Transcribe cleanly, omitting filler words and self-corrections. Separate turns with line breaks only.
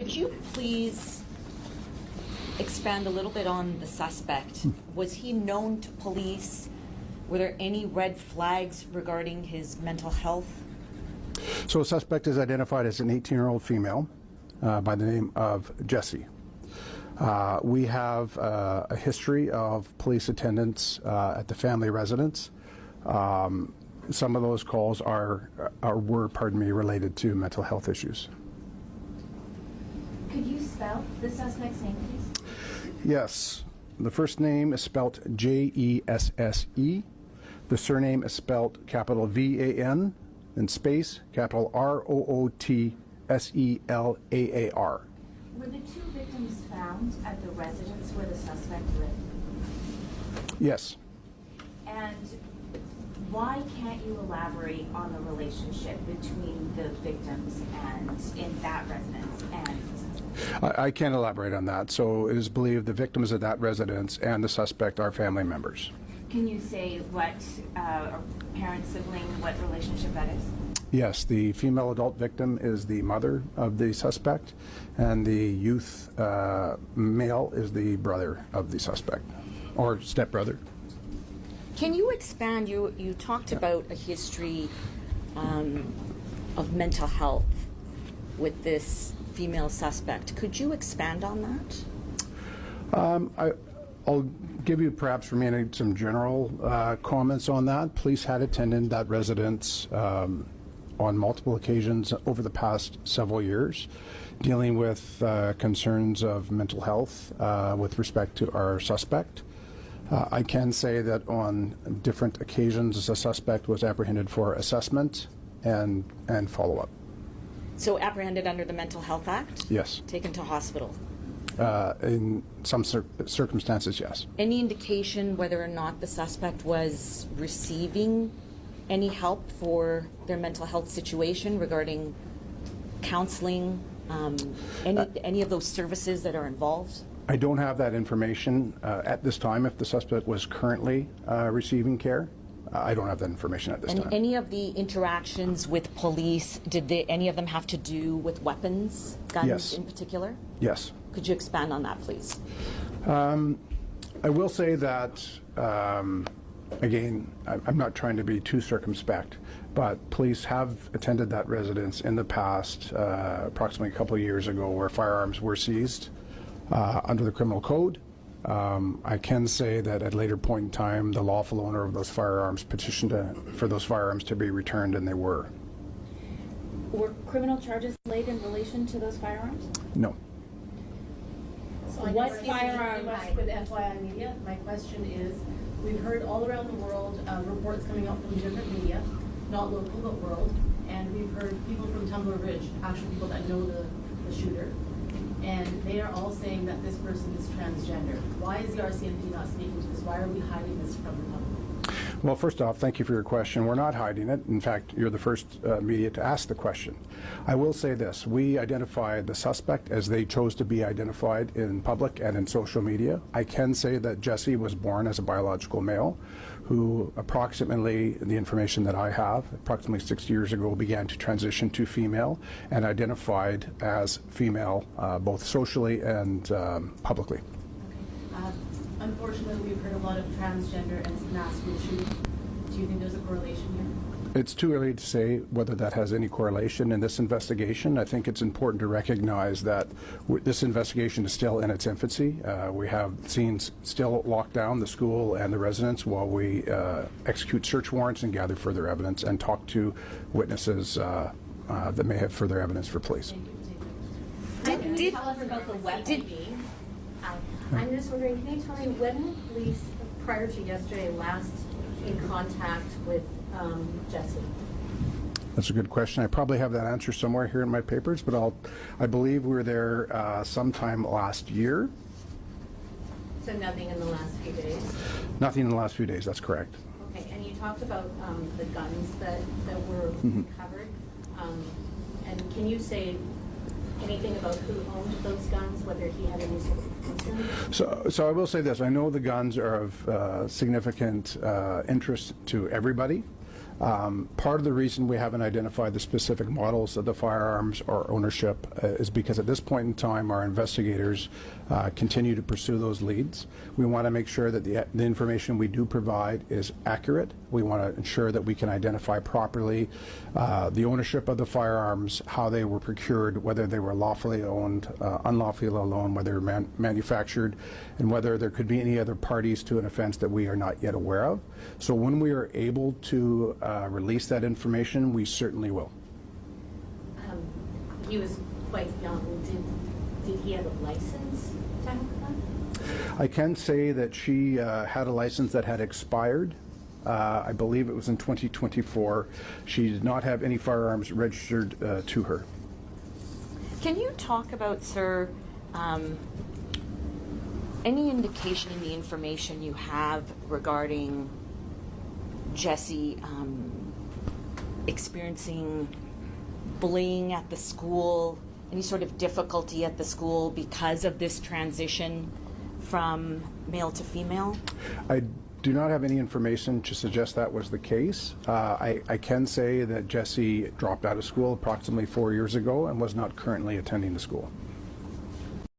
Could you please expand a little bit on the suspect? Was he known to police? Were there any red flags regarding his mental health?
So a suspect is identified as an 18-year-old female by the name of Jesse. We have a history of police attendance at the family residence. Some of those calls were related to mental health issues.
Could you spell the suspect's name, please?
Yes. The first name is spelled Jesse. The surname is spelled capital VAN and space capital ROOTSELAAR.
Were the two victims found at the residence where the suspect lived?
Yes.
And why can't you elaborate on the relationship between the victims and in that residence and the suspect?
I can't elaborate on that. So it is believed the victims of that residence and the suspect are family members.
Can you say what parent, sibling, what relationship that is?
Yes, the female adult victim is the mother of the suspect, and the youth male is the brother of the suspect, or stepbrother.
Can you expand? You talked about a history of mental health with this female suspect. Could you expand on that?
I'll give you perhaps remaining some general comments on that. Police had attended that residence on multiple occasions over the past several years, dealing with concerns of mental health with respect to our suspect. I can say that on different occasions the suspect was apprehended for assessment and follow-up.
So apprehended under the Mental Health Act?
Yes.
Taken to hospital?
In some circumstances, yes.
Any indication whether or not the suspect was receiving any help for their mental health situation regarding counseling, any of those services that are involved?
I don't have that information at this time if the suspect was currently receiving care. I don't have that information at this time.
Any of the interactions with police, did any of them have to do with weapons, guns
Yes.
in particular?
Yes.
Could you expand on that, please?
I will say that, again, I'm not trying to be too circumspect, but police have attended that residence in the past, approximately a couple of years ago, where firearms were seized under the criminal code. I can say that at a later point in time, the lawful owner of those firearms petitioned for those firearms to be returned, and they were.
Were criminal charges laid in relation to those firearms?
No.
What firearm?
With FYI media, my question is, we've heard all around the world reports coming out from different media, not local but world, and we've heard people from Tumbler Ridge, actual people that know the shooter, and they are all saying that this person is transgender. Why is the RCMP not speaking to this? Why are we hiding this from the public?
Well, first off, thank you for your question. We're not hiding it. In fact, you're the first media to ask the question. I will say this. We identified the suspect as they chose to be identified in public and in social media. I can say that Jesse was born as a biological male who approximately, the information that I have, approximately 6 years ago began to transition to female and identified as female both socially and publicly.
Okay. Unfortunately, we've heard a lot of transgender and mass school shootings. Do you think there's a correlation here?
It's too early to say whether that has any correlation in this investigation. I think it's important to recognize that this investigation is still in its infancy. We have scenes still lock down the school and the residence while we execute search warrants and gather further evidence and talk to witnesses that may have further evidence for police.
Can you tell us about the weapon?
I'm just wondering, can you tell me when were police, prior to yesterday, last in contact with Jesse?
That's a good question. I probably have that answer somewhere here in my papers, but I believe we were there sometime last year.
So nothing in the last few days?
Nothing in the last few days, that's correct.
Okay, and you talked about the guns that were recovered. And can you say anything about who owned those guns, whether he had any sort of concern?
So I will say this. I know the guns are of significant interest to everybody. Part of the reason we haven't identified the specific models of the firearms or ownership is because at this point in time, our investigators continue to pursue those leads. We want to make sure that the information we do provide is accurate. We want to ensure that we can identify properly the ownership of the firearms, how they were procured, whether they were lawfully owned, unlawfully owned, whether they were manufactured, and whether there could be any other parties to an offense that we are not yet aware of. So when we are able to release that information, we certainly will.
He was quite young. Did he have a license to have a gun?
I can say that she had a license that had expired. I believe it was in 2024. She did not have any firearms registered to her.
Can you talk about, sir, any indication in the information you have regarding Jesse experiencing bullying at the school, any sort of difficulty at the school because of this transition from male to female?
I do not have any information to suggest that was the case. I can say that Jesse dropped out of school approximately 4 years ago and was not currently attending the school.